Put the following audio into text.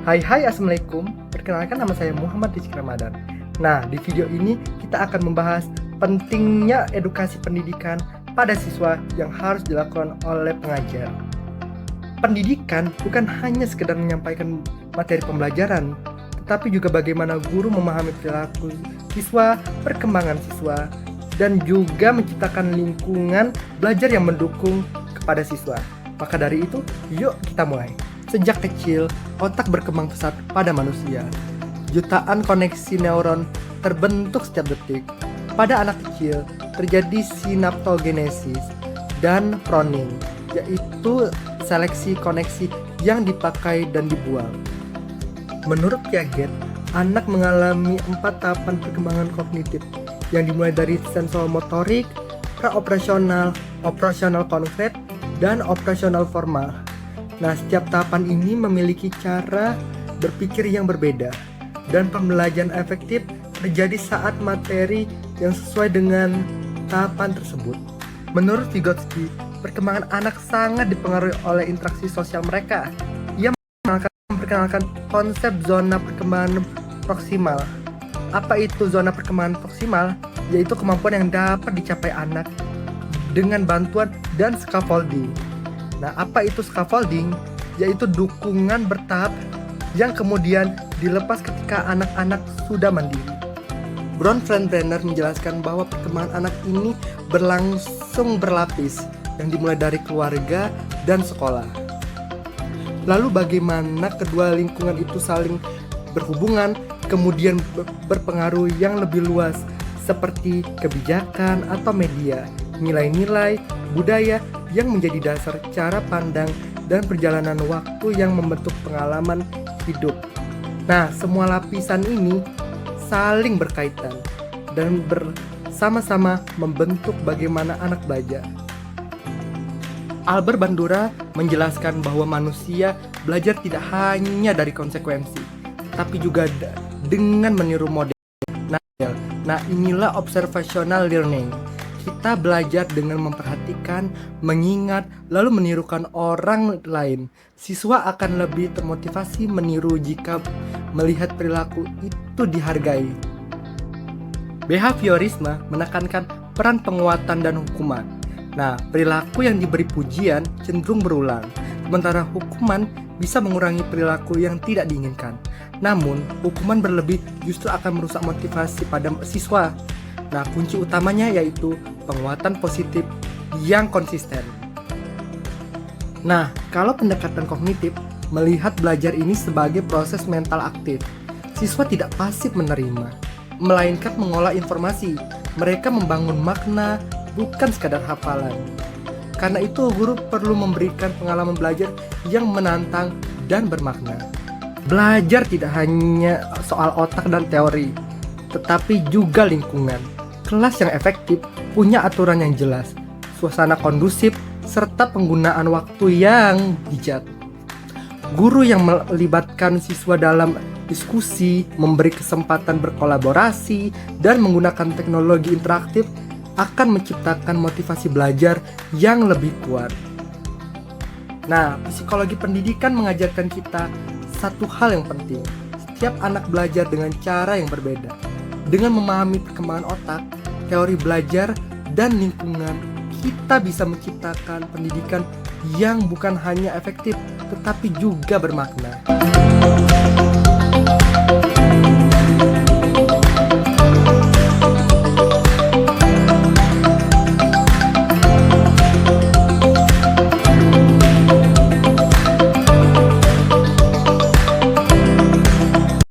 Hai, assalamualaikum. Perkenalkan, nama saya Muhammad Rizky Ramadan. Nah, di video ini kita akan membahas pentingnya edukasi pendidikan pada siswa yang harus dilakukan oleh pengajar. Pendidikan bukan hanya sekedar menyampaikan materi pembelajaran, tetapi juga bagaimana guru memahami perilaku siswa, perkembangan siswa, dan juga menciptakan lingkungan belajar yang mendukung kepada siswa. Maka dari itu, yuk kita mulai. Sejak kecil, otak berkembang pesat pada manusia. Jutaan koneksi neuron terbentuk setiap detik. Pada anak kecil, terjadi sinaptogenesis dan pruning, yaitu seleksi koneksi yang dipakai dan dibuang. Menurut Piaget, anak mengalami 4 tahapan perkembangan kognitif yang dimulai dari sensomotorik, praoperasional, operasional konkret, dan operasional formal. Nah, setiap tahapan ini memiliki cara berpikir yang berbeda, dan pembelajaran efektif terjadi saat materi yang sesuai dengan tahapan tersebut. Menurut Vygotsky, perkembangan anak sangat dipengaruhi oleh interaksi sosial mereka. Ia memperkenalkan konsep zona perkembangan proksimal. Apa itu zona perkembangan proksimal? Yaitu kemampuan yang dapat dicapai anak dengan bantuan dan scaffolding. Nah, apa itu scaffolding? Yaitu dukungan bertahap yang kemudian dilepas ketika anak-anak sudah mandiri. Bronfenbrenner menjelaskan bahwa perkembangan anak ini berlangsung berlapis yang dimulai dari keluarga dan sekolah. Lalu bagaimana kedua lingkungan itu saling berhubungan, kemudian berpengaruh yang lebih luas seperti kebijakan atau media, nilai-nilai, budaya yang menjadi dasar cara pandang dan perjalanan waktu yang membentuk pengalaman hidup. Nah, semua lapisan ini saling berkaitan dan bersama-sama membentuk bagaimana anak belajar. Albert Bandura menjelaskan bahwa manusia belajar tidak hanya dari konsekuensi, tapi juga dengan meniru model. Nah, inilah observational learning. Kita belajar dengan memperhatikan, mengingat, lalu menirukan orang lain. Siswa akan lebih termotivasi meniru jika melihat perilaku itu dihargai. Behaviorisme menekankan peran penguatan dan hukuman. Nah, perilaku yang diberi pujian cenderung berulang, sementara hukuman bisa mengurangi perilaku yang tidak diinginkan. Namun, hukuman berlebih justru akan merusak motivasi pada siswa. Nah, kunci utamanya yaitu penguatan positif yang konsisten. Nah, kalau pendekatan kognitif melihat belajar ini sebagai proses mental aktif, siswa tidak pasif menerima, melainkan mengolah informasi. Mereka membangun makna, bukan sekadar hafalan. Karena itu, guru perlu memberikan pengalaman belajar yang menantang dan bermakna. Belajar tidak hanya soal otak dan teori, tetapi juga lingkungan. Kelas yang efektif punya aturan yang jelas, suasana kondusif, serta penggunaan waktu yang bijak. Guru yang melibatkan siswa dalam diskusi, memberi kesempatan berkolaborasi, dan menggunakan teknologi interaktif akan menciptakan motivasi belajar yang lebih kuat. Nah, psikologi pendidikan mengajarkan kita satu hal yang penting. Setiap anak belajar dengan cara yang berbeda. Dengan memahami perkembangan otak, teori belajar, dan lingkungan, kita bisa menciptakan pendidikan yang bukan hanya efektif, tetapi juga bermakna.